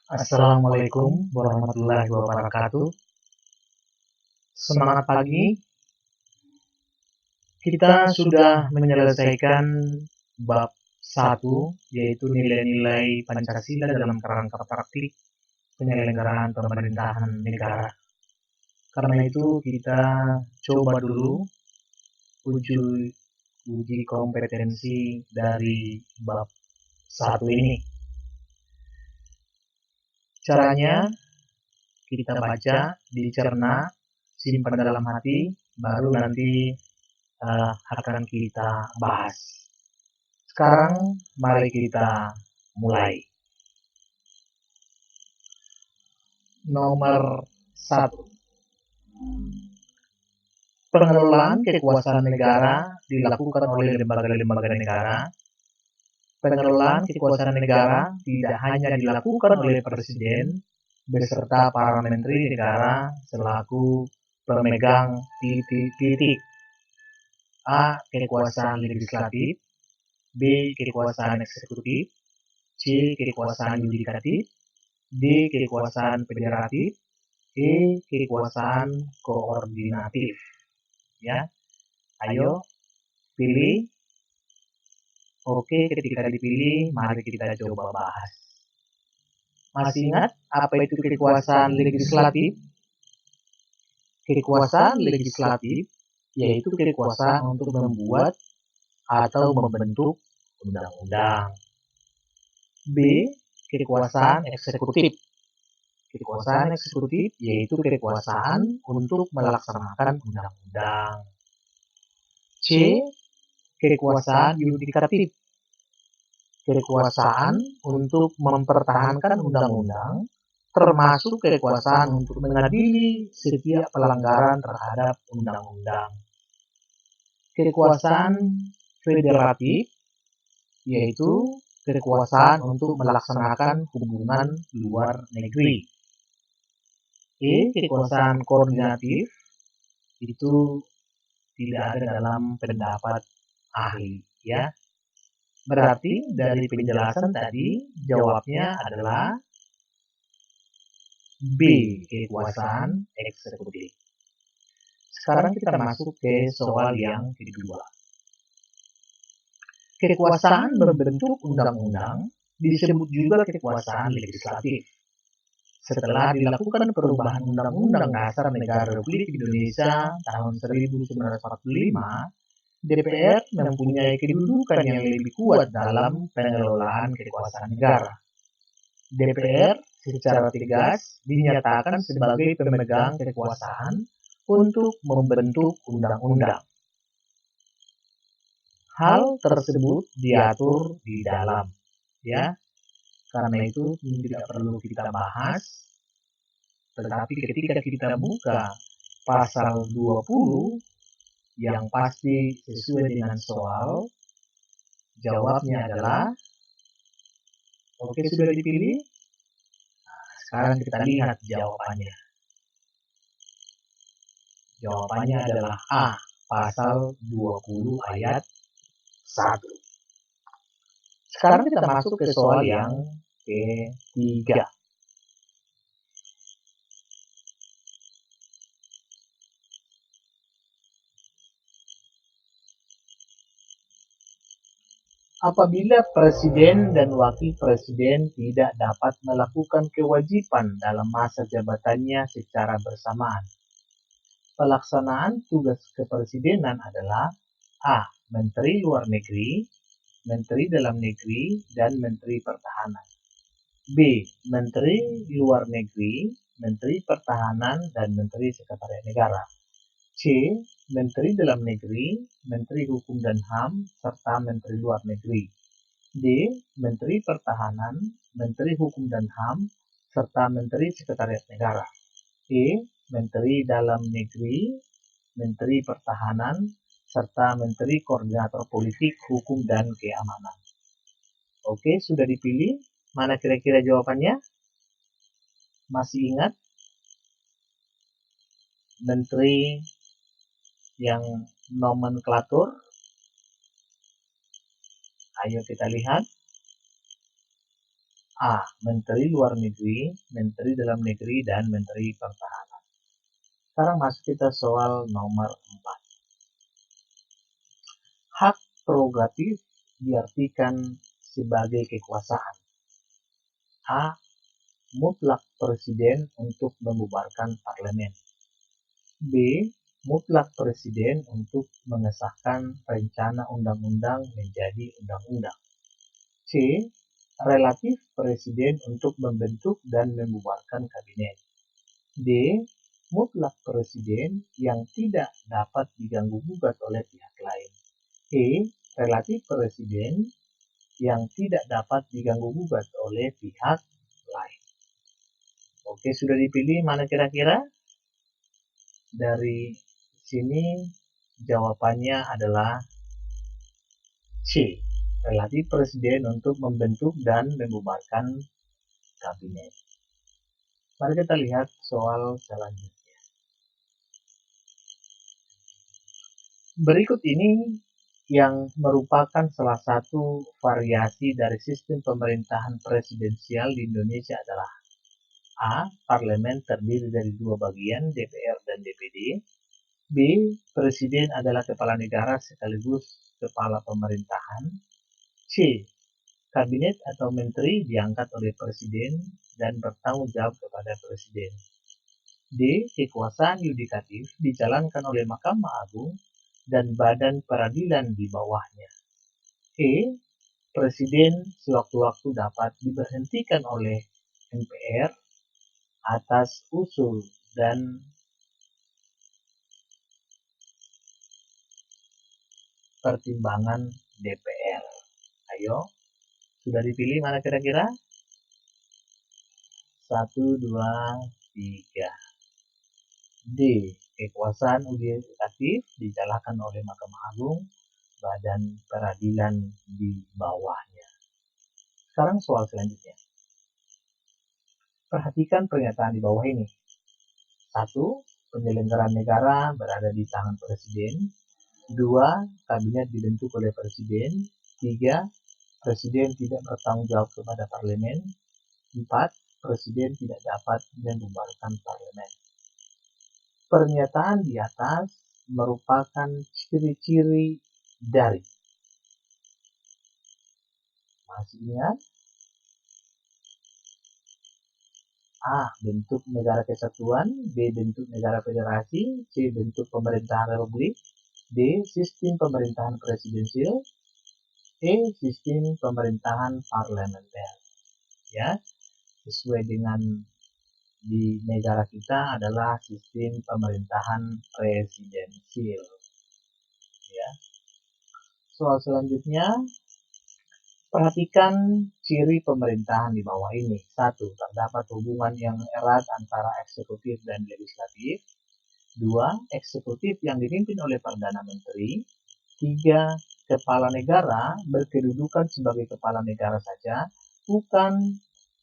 Assalamualaikum warahmatullahi wabarakatuh. Semangat pagi, kita sudah menyelesaikan bab 1, yaitu nilai-nilai Pancasila dalam kerangka praktik penyelenggaraan pemerintahan negara. Karena itu kita coba dulu uji, uji kompetensi dari bab 1 ini. Caranya kita baca, dicerna, simpan dalam hati, baru nanti akan kita bahas. Sekarang mari kita mulai. Nomor 1. Pengelolaan kekuasaan negara dilakukan oleh lembaga-lembaga negara. Pengelolaan kekuasaan negara tidak hanya dilakukan oleh Presiden beserta para menteri negara selaku pemegang titik. A. Kekuasaan legislatif, B. Kekuasaan eksekutif, C. Kekuasaan yudikatif, D. Kekuasaan federatif, E. Kekuasaan koordinatif. Ya, ayo pilih. Oke, ketika dipilih, mari kita coba bahas. Masih ingat apa itu kekuasaan legislatif? Kekuasaan legislatif yaitu kekuasaan untuk membuat atau membentuk undang-undang. B. Kekuasaan eksekutif. Kekuasaan eksekutif yaitu kekuasaan untuk melaksanakan undang-undang. C. Kekuasaan yudikatif. Kekuasaan untuk mempertahankan undang-undang, termasuk kekuasaan untuk mengadili setiap pelanggaran terhadap undang-undang. Kekuasaan federatif yaitu kekuasaan untuk melaksanakan hubungan luar negeri. E. Kekuasaan koordinatif itu tidak ada dalam pendapat ahli, ya. Berarti dari penjelasan tadi jawabnya adalah B. Kekuasaan eksekutif. Sekarang kita masuk ke soal yang kedua. Kekuasaan membentuk undang-undang disebut juga kekuasaan legislatif. Setelah dilakukan perubahan Undang-Undang Dasar Negara Republik Indonesia tahun 1945, DPR mempunyai kedudukan yang lebih kuat dalam pengelolaan kekuasaan negara. DPR secara tegas dinyatakan sebagai pemegang kekuasaan untuk membentuk undang-undang. Hal tersebut diatur di dalam, ya. Karena itu tidak perlu kita bahas. Tetapi ketika kita buka pasal 20 yang pasti sesuai dengan soal, jawabnya adalah oke, sudah dipilih. Sekarang kita lihat jawabannya. Jawabannya adalah A, pasal 20 ayat 1. Sekarang kita masuk ke soal yang ketiga. Apabila presiden dan wakil presiden tidak dapat melakukan kewajiban dalam masa jabatannya secara bersamaan, pelaksanaan tugas kepresidenan adalah A. Menteri Luar Negeri, Menteri Dalam Negeri, dan Menteri Pertahanan. B. Menteri Luar Negeri, Menteri Pertahanan, dan Menteri Sekretariat Negara. C. Menteri Dalam Negeri, Menteri Hukum dan HAM, serta Menteri Luar Negeri. D. Menteri Pertahanan, Menteri Hukum dan HAM, serta Menteri Sekretariat Negara. E. Menteri Dalam Negeri, Menteri Pertahanan, serta Menteri Koordinator Politik, Hukum, dan Keamanan. Oke, sudah dipilih. Mana kira-kira jawabannya? Masih ingat? Menteri yang nomenklatur. Ayo kita lihat. A. Menteri Luar Negeri, Menteri Dalam Negeri, dan Menteri Pertahanan. Sekarang masuk kita soal nomor 4. Hak prerogatif diartikan sebagai kekuasaan. A. Mutlak Presiden untuk membubarkan parlemen. B. Mutlak Presiden untuk mengesahkan rencana undang-undang menjadi undang-undang. C. Relatif Presiden untuk membentuk dan membubarkan kabinet. D. Mutlak Presiden yang tidak dapat diganggu-gugat oleh pihak lain. E. Relatif Presiden yang tidak dapat diganggu-gugat oleh pihak lain. Oke, sudah dipilih mana kira-kira? Dari sini jawabannya adalah C. Relatif Presiden untuk membentuk dan membubarkan kabinet. Mari kita lihat soal selanjutnya. Berikut ini yang merupakan salah satu variasi dari sistem pemerintahan presidensial di Indonesia adalah A. Parlemen terdiri dari dua bagian, DPR dan DPD. B. Presiden adalah kepala negara sekaligus kepala pemerintahan. C. Kabinet atau menteri diangkat oleh presiden dan bertanggung jawab kepada presiden. D. Kekuasaan yudikatif dijalankan oleh Mahkamah Agung dan badan peradilan di bawahnya. E. Presiden sewaktu-waktu dapat diberhentikan oleh MPR atas usul dan pertimbangan DPR. Ayo, sudah dipilih mana kira-kira? 1, 2, 3. D. Kekuasaan yudikatif dijalankan oleh Mahkamah Agung, badan peradilan di bawahnya. Sekarang soal selanjutnya. Perhatikan pernyataan di bawah ini. 1. Penyelenggaraan negara berada di tangan presiden. 2. Kabinet dibentuk oleh presiden. 3. Presiden tidak bertanggung jawab kepada parlemen. 4. Presiden tidak dapat membubarkan parlemen. Pernyataan di atas merupakan ciri-ciri dari. Masih ingat? A. Bentuk negara kesatuan. B. Bentuk negara federasi. C. Bentuk pemerintahan republik. D. Sistem pemerintahan presidensial. E. Sistem pemerintahan parlementer. Ya, sesuai dengan di negara kita adalah sistem pemerintahan presidensial. Ya. Soal selanjutnya, perhatikan ciri pemerintahan di bawah ini. 1. Terdapat hubungan yang erat antara eksekutif dan legislatif. 2. Eksekutif yang dipimpin oleh Perdana Menteri. 3. Kepala negara berkedudukan sebagai kepala negara saja, bukan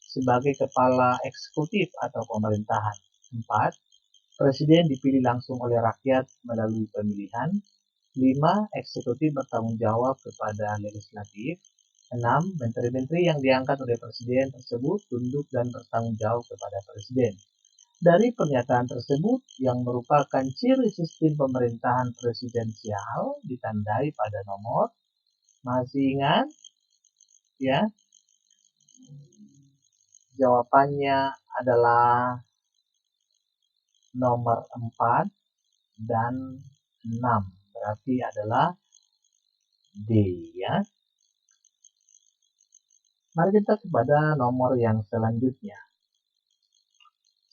sebagai kepala eksekutif atau pemerintahan. 4. Presiden dipilih langsung oleh rakyat melalui pemilihan. 5. Eksekutif bertanggung jawab kepada legislatif. 6. Menteri-menteri yang diangkat oleh presiden tersebut tunduk dan bertanggung jawab kepada presiden. Dari pernyataan tersebut yang merupakan ciri sistem pemerintahan presidensial ditandai pada nomor. Masih ingat? Ya. Jawabannya adalah nomor 4 dan 6. Berarti adalah D, ya. Mari kita kepada nomor yang selanjutnya.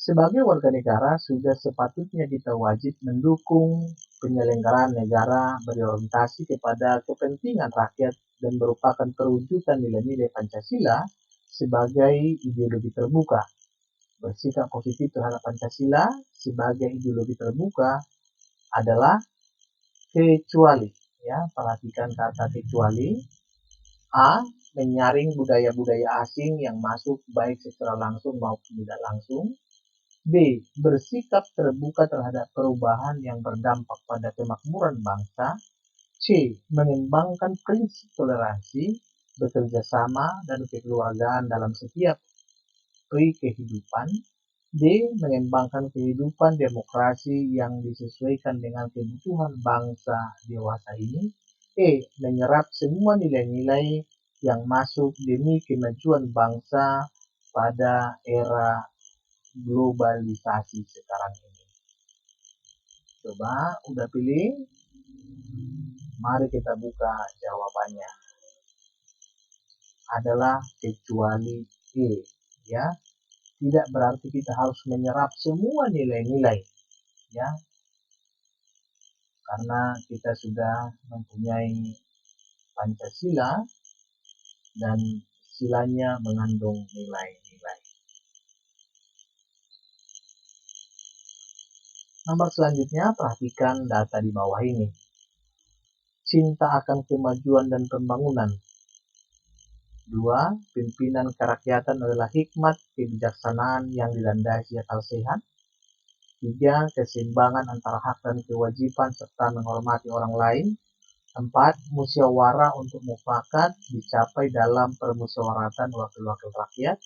Sebagai warga negara, sudah sepatutnya kita wajib mendukung penyelenggaraan negara berorientasi kepada kepentingan rakyat dan merupakan perwujudan nilai-nilai Pancasila sebagai ideologi terbuka. Bersikap positif terhadap Pancasila sebagai ideologi terbuka adalah kecuali, ya, perhatikan kata kecuali. A. Menyaring budaya-budaya asing yang masuk baik secara langsung maupun tidak langsung. B. Bersikap terbuka terhadap perubahan yang berdampak pada kemakmuran bangsa. C. Mengembangkan prinsip toleransi. bekerja sama, dan kekeluargaan dalam setiap pri kehidupan. D. Mengembangkan kehidupan demokrasi yang disesuaikan dengan kebutuhan bangsa dewasa ini. E. Menyerap semua nilai-nilai yang masuk demi kemajuan bangsa pada era globalisasi sekarang ini. Coba udah pilih? Mari kita buka jawabannya. Adalah kecuali E, ya. Tidak berarti kita harus menyerap semua nilai-nilai, ya. Karena kita sudah mempunyai Pancasila dan silanya mengandung nilai-nilai. Nomor selanjutnya, perhatikan data di bawah ini. Cinta akan kemajuan dan pembangunan. 2. Pimpinan kerakyatan adalah hikmat kebijaksanaan yang dilandasi akal sehat. 3. Keseimbangan antara hak dan kewajiban serta menghormati orang lain. 4. Musyawarah untuk mufakat dicapai dalam permusyawaratan wakil-wakil rakyat.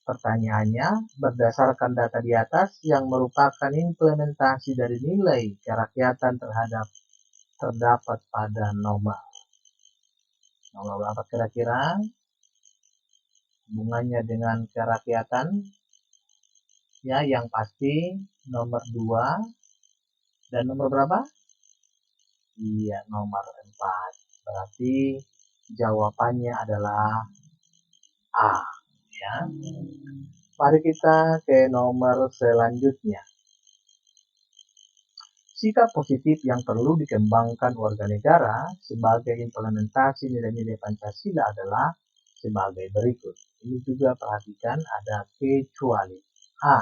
Pertanyaannya, berdasarkan data di atas yang merupakan implementasi dari nilai kerakyatan terdapat pada nomor berapa kira-kira hubungannya dengan kerakyatan? Ya, yang pasti nomor 2 dan nomor berapa? Iya, nomor 4. Berarti jawabannya adalah A, ya. Mari kita ke nomor selanjutnya. Sikap positif yang perlu dikembangkan warga negara sebagai implementasi nilai-nilai Pancasila adalah sebagai berikut. Ini juga perhatikan ada kecuali. A.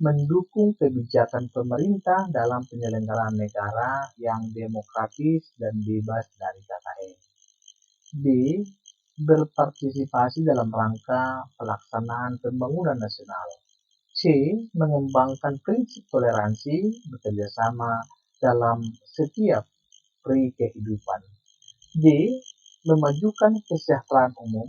Mendukung kebijakan pemerintah dalam penyelenggaraan negara yang demokratis dan bebas dari KKN. B. Berpartisipasi dalam rangka pelaksanaan pembangunan nasional. C. Mengembangkan prinsip toleransi bekerjasama dalam setiap pri kehidupan. D. Memajukan kesejahteraan umum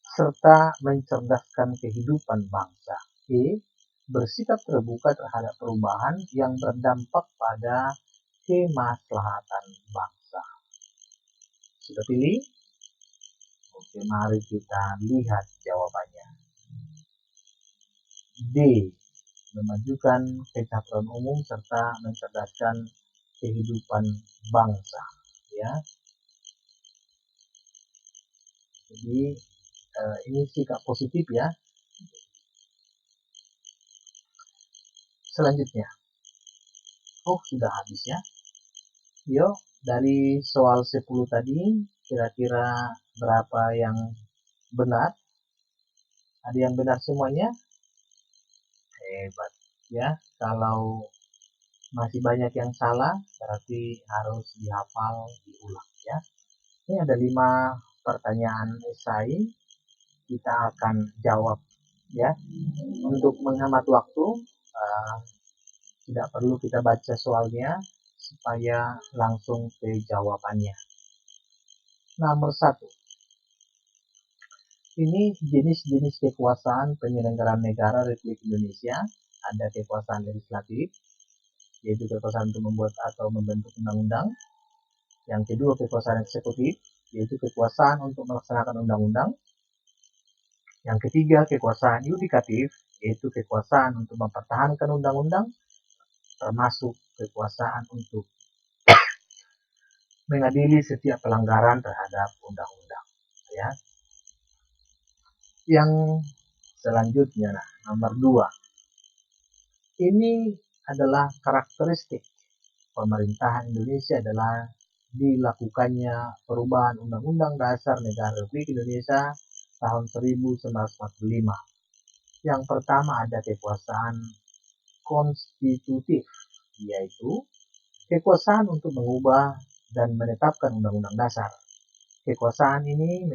serta mencerdaskan kehidupan bangsa. E. Bersikap terbuka terhadap perubahan yang berdampak pada kemaslahatan bangsa. Sudah pilih? Oke, mari kita lihat jawabannya. D. Memajukan kesejahteraan umum serta mencerdaskan kehidupan bangsa, ya. Jadi ini sikap positif, ya. Selanjutnya, sudah habis, ya. Yuk, dari soal 10 tadi kira-kira berapa yang benar? Ada yang benar semuanya? Hebat, ya. Kalau masih banyak yang salah, berarti harus dihafal, diulang, ya. Ini ada 5 pertanyaan esai, kita akan jawab, ya. Untuk menghemat waktu, tidak perlu kita baca soalnya, supaya langsung ke jawabannya. Nomor 1. Ini jenis-jenis kekuasaan penyelenggaraan negara Republik Indonesia. Ada kekuasaan legislatif, yaitu kekuasaan untuk membuat atau membentuk undang-undang. Yang kedua, kekuasaan eksekutif, yaitu kekuasaan untuk melaksanakan undang-undang. Yang ketiga, kekuasaan yudikatif, yaitu kekuasaan untuk mempertahankan undang-undang, termasuk kekuasaan untuk mengadili setiap pelanggaran terhadap undang-undang, ya. Yang selanjutnya, nomor 2. Ini adalah karakteristik pemerintahan Indonesia adalah dilakukannya perubahan Undang-Undang Dasar Negara Republik Indonesia tahun 1945. Yang pertama ada kekuasaan konstitutif, yaitu kekuasaan untuk mengubah dan menetapkan Undang-Undang Dasar. Kekuasaan ini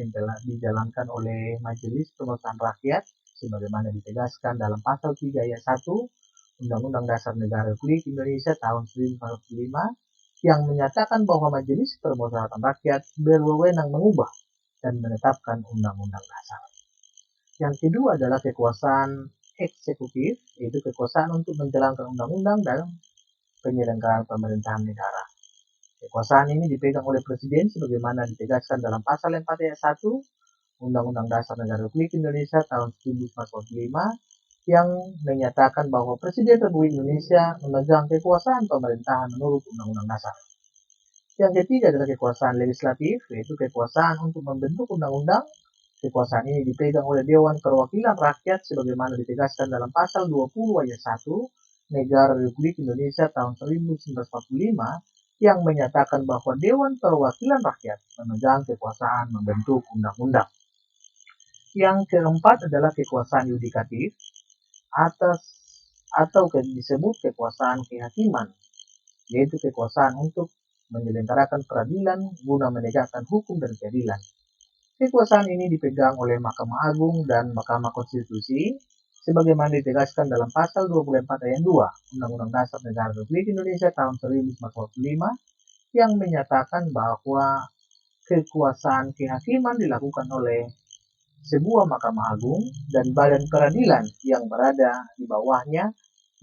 dijalankan oleh Majelis Permusyawaratan Rakyat sebagaimana ditegaskan dalam pasal 3 ayat 1 Undang-Undang Dasar Negara Republik Indonesia tahun 1945 yang menyatakan bahwa Majelis Permusyawaratan Rakyat berwenang mengubah dan menetapkan undang-undang dasar. Yang kedua adalah kekuasaan eksekutif, yaitu kekuasaan untuk menjalankan undang-undang dan penyelenggaraan pemerintahan negara. Kekuasaan ini dipegang oleh Presiden sebagaimana ditegaskan dalam Pasal 4 ayat 1 Undang-Undang Dasar Negara Republik Indonesia tahun 1945 yang menyatakan bahwa Presiden Republik Indonesia memegang kekuasaan pemerintahan menurut Undang-Undang Dasar. Yang ketiga adalah kekuasaan legislatif, yaitu kekuasaan untuk membentuk undang-undang. Kekuasaan ini dipegang oleh Dewan Perwakilan Rakyat sebagaimana ditegaskan dalam Pasal 20 ayat 1 Negara Republik Indonesia tahun 1945 yang menyatakan bahwa Dewan Perwakilan Rakyat memegang kekuasaan membentuk undang-undang. Yang keempat adalah kekuasaan yudikatif atau disebut kekuasaan kehakiman, yaitu kekuasaan untuk menyelenggarakan peradilan guna menegakkan hukum dan keadilan. Kekuasaan ini dipegang oleh Mahkamah Agung dan Mahkamah Konstitusi sebagaimana ditegaskan dalam Pasal 24 ayat 2 Undang-Undang Dasar Negara Republik Indonesia tahun 1945 yang menyatakan bahwa kekuasaan kehakiman dilakukan oleh sebuah Mahkamah Agung dan badan peradilan yang berada di bawahnya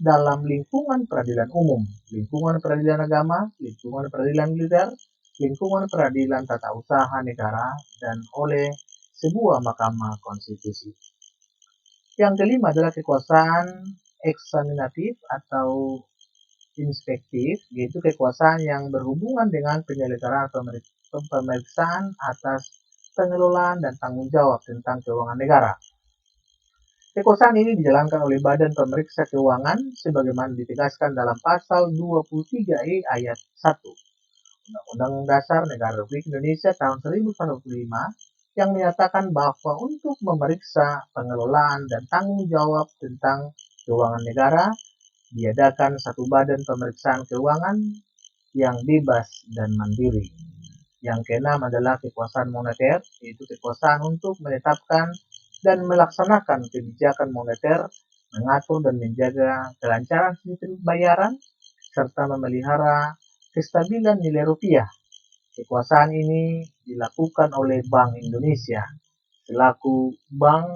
dalam lingkungan peradilan umum, lingkungan peradilan agama, lingkungan peradilan militer, lingkungan peradilan tata usaha negara, dan oleh sebuah Mahkamah Konstitusi. Yang kelima adalah kekuasaan eksaminatif atau inspektif, yaitu kekuasaan yang berhubungan dengan penyelenggaraan pemeriksaan atas pengelolaan dan tanggung jawab tentang keuangan negara. Kekuasaan ini dijalankan oleh Badan Pemeriksa Keuangan sebagaimana ditegaskan dalam Pasal 23E ayat 1 Undang-Undang Dasar Negara Republik Indonesia tahun 1945 yang menyatakan bahwa untuk memeriksa pengelolaan dan tanggung jawab tentang keuangan negara diadakan satu badan pemeriksaan keuangan yang bebas dan mandiri. Yang keenam adalah kekuasaan moneter, yaitu kekuasaan untuk menetapkan dan melaksanakan kebijakan moneter, mengatur dan menjaga kelancaran sistem pembayaran, serta memelihara kestabilan nilai rupiah. Kekuasaan ini dilakukan oleh Bank Indonesia selaku Bank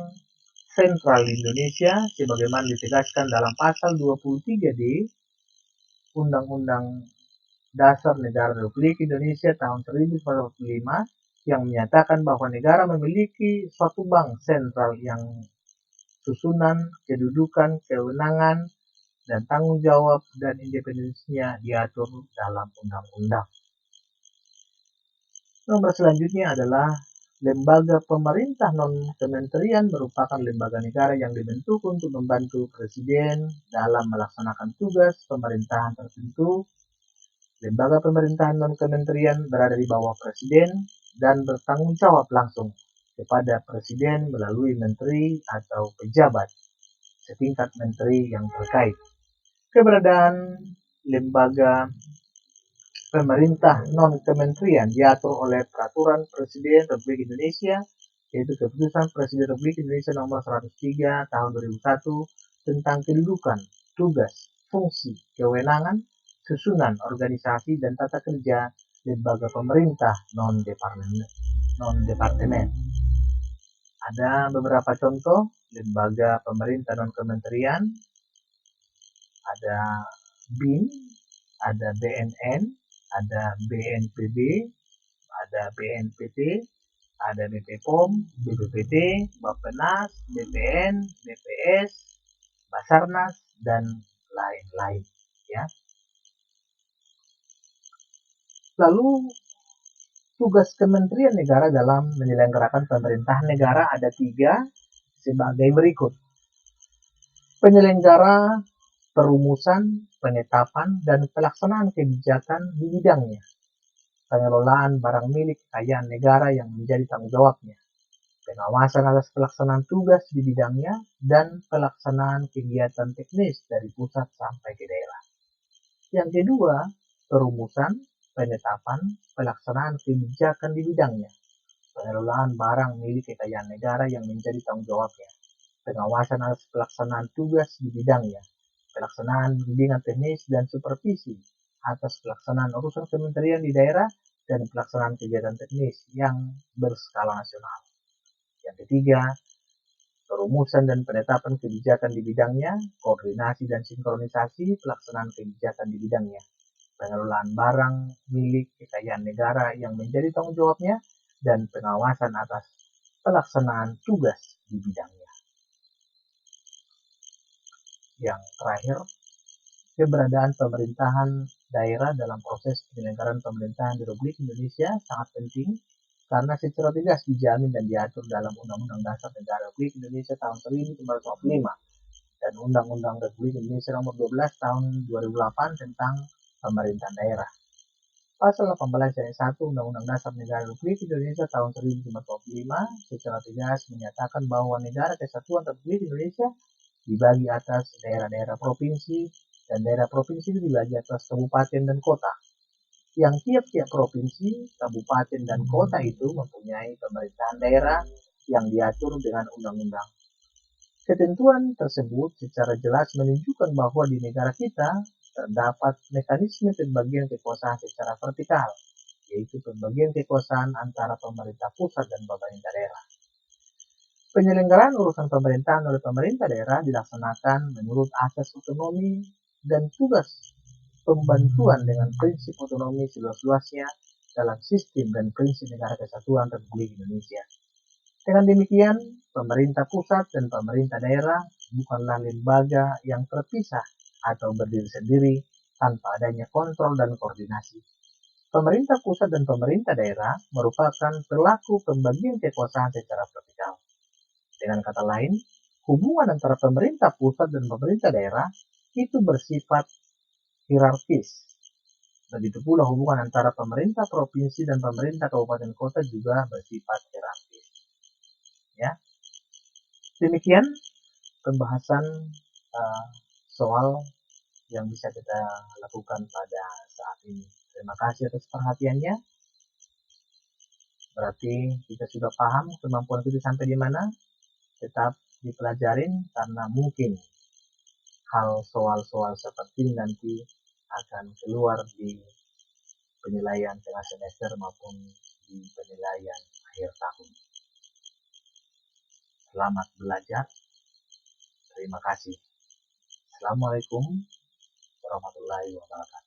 Sentral Indonesia sebagaimana ditegaskan dalam Pasal 23D Undang-Undang Dasar Negara Republik Indonesia tahun 1945 yang menyatakan bahwa negara memiliki suatu bank sentral yang susunan, kedudukan, kewenangan, dan tanggung jawab dan independensinya diatur dalam undang-undang. Nomor selanjutnya adalah lembaga pemerintah non-kementerian merupakan lembaga negara yang dibentuk untuk membantu Presiden dalam melaksanakan tugas pemerintahan tertentu. Lembaga pemerintahan non-kementerian berada di bawah Presiden dan bertanggung jawab langsung kepada Presiden melalui menteri atau pejabat setingkat menteri yang terkait. Keberadaan lembaga pemerintah non-kementerian diatur oleh Peraturan Presiden Republik Indonesia, yaitu Keputusan Presiden Republik Indonesia Nomor 103 Tahun 2001 tentang kedudukan, tugas, fungsi, kewenangan, susunan, organisasi, dan tata kerja lembaga pemerintah non-departemen. Ada beberapa contoh lembaga pemerintah non-kementerian, ada BIN, ada BNN, ada BNPB, ada BNPT, ada BPOM, BPPT, Bappenas, BPN, BPS, Basarnas, dan lain-lain. Ya. Lalu tugas Kementerian Negara dalam menyelenggarakan pemerintahan negara ada 3 sebagai berikut. Penyelenggara, perumusan, penetapan, dan pelaksanaan kebijakan di bidangnya. Pengelolaan barang milik kekayaan negara yang menjadi tanggung jawabnya. Pengawasan atas pelaksanaan tugas di bidangnya dan pelaksanaan kegiatan teknis dari pusat sampai ke daerah. Yang kedua, perumusan, penetapan, pelaksanaan kebijakan di bidangnya, pengelolaan barang milik kekayaan negara yang menjadi tanggung jawabnya, pengawasan atas pelaksanaan tugas di bidangnya, pelaksanaan bimbingan teknis dan supervisi atas pelaksanaan urusan kementerian di daerah, dan pelaksanaan kegiatan teknis yang berskala nasional. Yang ketiga, perumusan dan penetapan kebijakan di bidangnya, koordinasi dan sinkronisasi pelaksanaan kebijakan di bidangnya, pengelolaan barang milik kekayaan negara yang menjadi tanggung jawabnya, dan pengawasan atas pelaksanaan tugas di bidangnya. Yang terakhir, keberadaan pemerintahan daerah dalam proses penyelenggaraan pemerintahan di Republik Indonesia sangat penting karena secara tegas dijamin dan diatur dalam Undang-Undang Dasar Negara Republik Indonesia tahun 1945 dan Undang-Undang Republik Indonesia Nomor 12 Tahun 2008 tentang Pemerintahan Daerah. Pasal 18 ayat 1 Undang-Undang Dasar Negara Republik Indonesia tahun 1945 secara tegas menyatakan bahwa Negara Kesatuan Republik Indonesia dibagi atas daerah-daerah provinsi dan daerah provinsi itu dibagi atas kabupaten dan kota. Yang tiap-tiap provinsi, kabupaten, dan kota itu mempunyai pemerintahan daerah yang diatur dengan undang-undang. Ketentuan tersebut secara jelas menunjukkan bahwa di negara kita terdapat mekanisme pembagian kekuasaan secara vertikal, yaitu pembagian kekuasaan antara pemerintah pusat dan pemerintah daerah. Penyelenggaraan urusan pemerintahan oleh pemerintah daerah dilaksanakan menurut asas otonomi dan tugas pembantuan dengan prinsip otonomi seluas-luasnya dalam sistem dan prinsip Negara Kesatuan Republik Indonesia. Dengan demikian, pemerintah pusat dan pemerintah daerah bukanlah lembaga yang terpisah atau berdiri sendiri tanpa adanya kontrol dan koordinasi. Pemerintah pusat dan pemerintah daerah merupakan pelaku pembagian kekuasaan secara vertikal. Dengan kata lain, hubungan antara pemerintah pusat dan pemerintah daerah itu bersifat hierarkis. Begitu pula hubungan antara pemerintah provinsi dan pemerintah kabupaten kota juga bersifat hierarkis. Ya, demikian pembahasan soal yang bisa kita lakukan pada saat ini. Terima kasih atas perhatiannya. Berarti kita sudah paham kemampuan kita sampai di mana. Tetap dipelajarin karena mungkin hal soal-soal seperti ini nanti akan keluar di penilaian tengah semester maupun di penilaian akhir tahun. Selamat belajar. Terima kasih. Assalamualaikum warahmatullahi wabarakatuh.